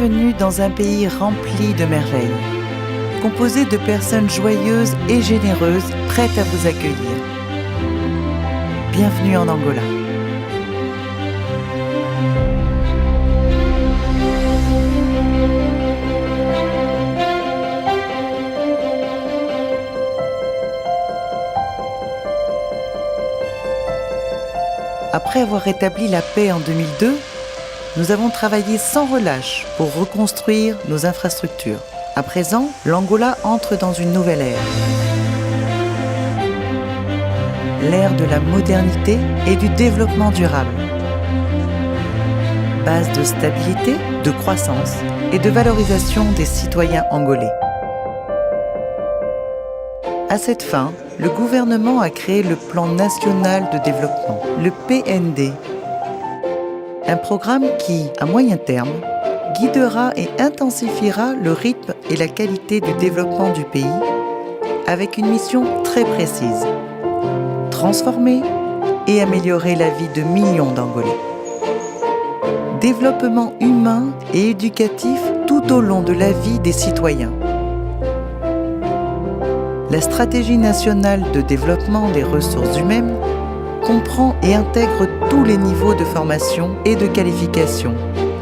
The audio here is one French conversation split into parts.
Bienvenue dans un pays rempli de merveilles, composé de personnes joyeuses et généreuses prêtes à vous accueillir. Bienvenue en Angola. Après avoir rétabli la paix en 2002, nous avons travaillé sans relâche pour reconstruire nos infrastructures. À présent, l'Angola entre dans une nouvelle ère. L'ère de la modernité et du développement durable. Base de stabilité, de croissance et de valorisation des citoyens angolais. À cette fin, le gouvernement a créé le Plan national de développement, le PND. Un programme qui, à moyen terme, guidera et intensifiera le rythme et la qualité du développement du pays avec une mission très précise: transformer et améliorer la vie de millions d'Angolais. Développement humain et éducatif tout au long de la vie des citoyens. La stratégie nationale de développement des ressources humaines comprend et intègre tous les niveaux de formation et de qualification,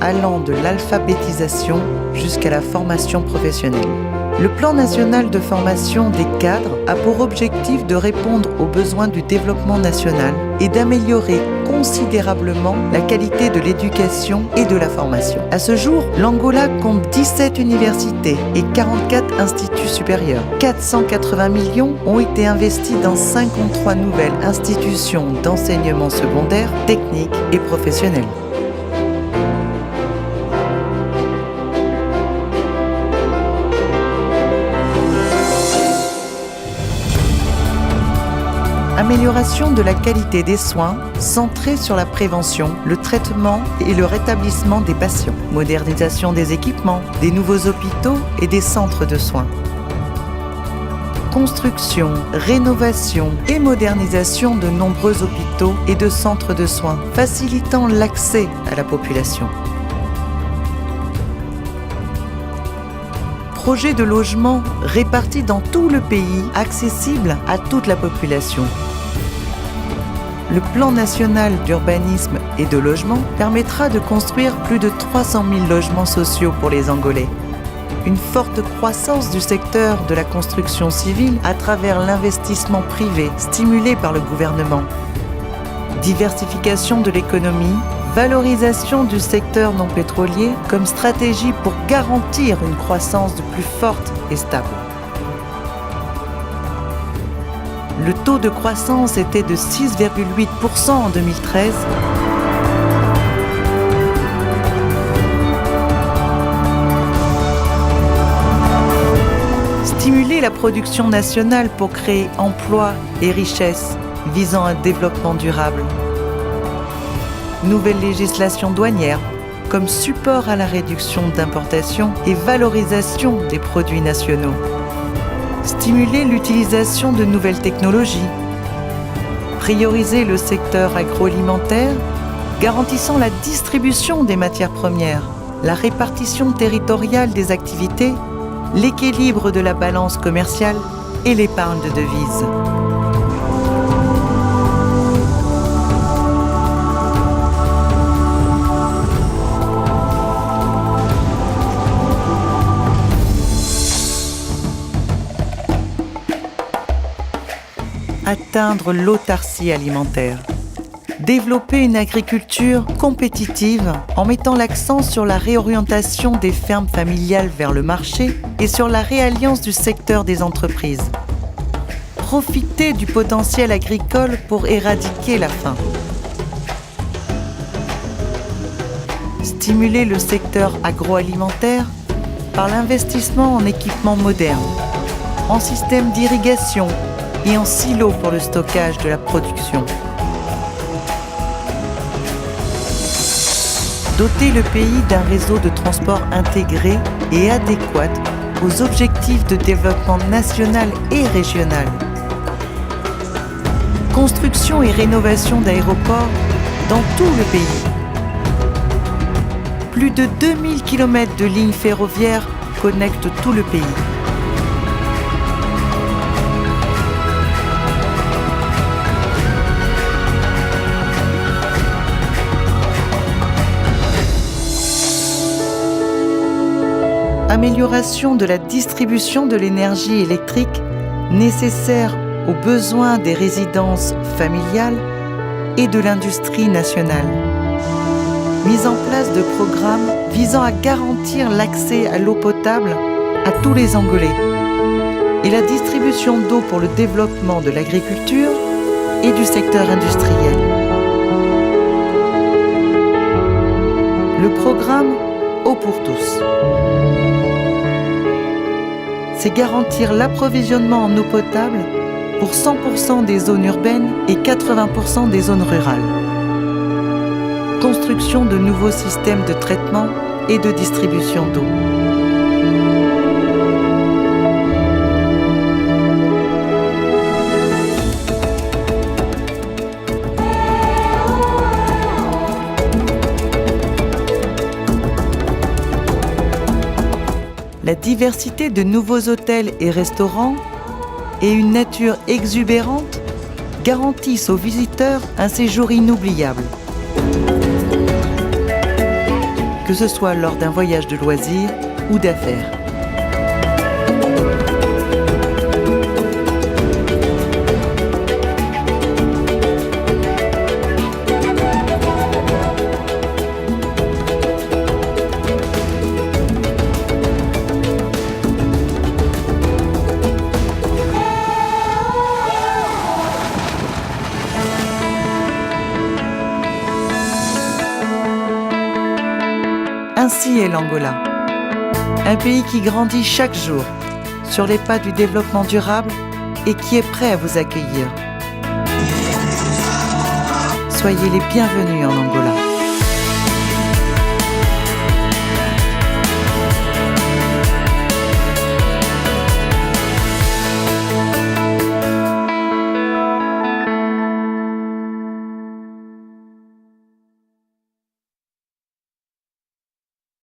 allant de l'alphabétisation jusqu'à la formation professionnelle. Le plan national de formation des cadres a pour objectif de répondre aux besoins du développement national et d'améliorer considérablement la qualité de l'éducation et de la formation. À ce jour, l'Angola compte 17 universités et 44 instituts supérieurs. 480 millions ont été investis dans 53 nouvelles institutions d'enseignement secondaire, technique et professionnel. Amélioration de la qualité des soins centrée sur la prévention, le traitement et le rétablissement des patients. Modernisation des équipements, des nouveaux hôpitaux et des centres de soins. Construction, rénovation et modernisation de nombreux hôpitaux et de centres de soins, facilitant l'accès à la population. Projet de logement répartis dans tout le pays, accessible à toute la population. Le plan national d'urbanisme et de logement permettra de construire plus de 300 000 logements sociaux pour les Angolais. Une forte croissance du secteur de la construction civile à travers l'investissement privé stimulé par le gouvernement. Diversification de l'économie, valorisation du secteur non pétrolier comme stratégie pour garantir une croissance plus forte et stable. Le taux de croissance était de 6,8% en 2013. Stimuler la production nationale pour créer emplois et richesses visant un développement durable. Nouvelle législation douanière comme support à la réduction d'importation et valorisation des produits nationaux. Stimuler l'utilisation de nouvelles technologies. Prioriser le secteur agroalimentaire, garantissant la distribution des matières premières, la répartition territoriale des activités, l'équilibre de la balance commerciale et l'épargne de devises. Atteindre l'autarcie alimentaire. Développer une agriculture compétitive en mettant l'accent sur la réorientation des fermes familiales vers le marché et sur la réalliance du secteur des entreprises. Profiter du potentiel agricole pour éradiquer la faim. Stimuler le secteur agroalimentaire par l'investissement en équipements modernes, en systèmes d'irrigation et en silos pour le stockage de la production. Doter le pays d'un réseau de transport intégré et adéquat aux objectifs de développement national et régional. Construction et rénovation d'aéroports dans tout le pays. Plus de 2000 km de lignes ferroviaires connectent tout le pays. Amélioration de la distribution de l'énergie électrique nécessaire aux besoins des résidences familiales et de l'industrie nationale. Mise en place de programmes visant à garantir l'accès à l'eau potable à tous les Angolais et la distribution d'eau pour le développement de l'agriculture et du secteur industriel. Le programme Eau pour tous. C'est garantir l'approvisionnement en eau potable pour 100% des zones urbaines et 80% des zones rurales. Construction de nouveaux systèmes de traitement et de distribution d'eau. La diversité de nouveaux hôtels et restaurants et une nature exubérante garantissent aux visiteurs un séjour inoubliable. Que ce soit lors d'un voyage de loisirs ou d'affaires. Ainsi est l'Angola, un pays qui grandit chaque jour sur les pas du développement durable et qui est prêt à vous accueillir. Soyez les bienvenus en Angola.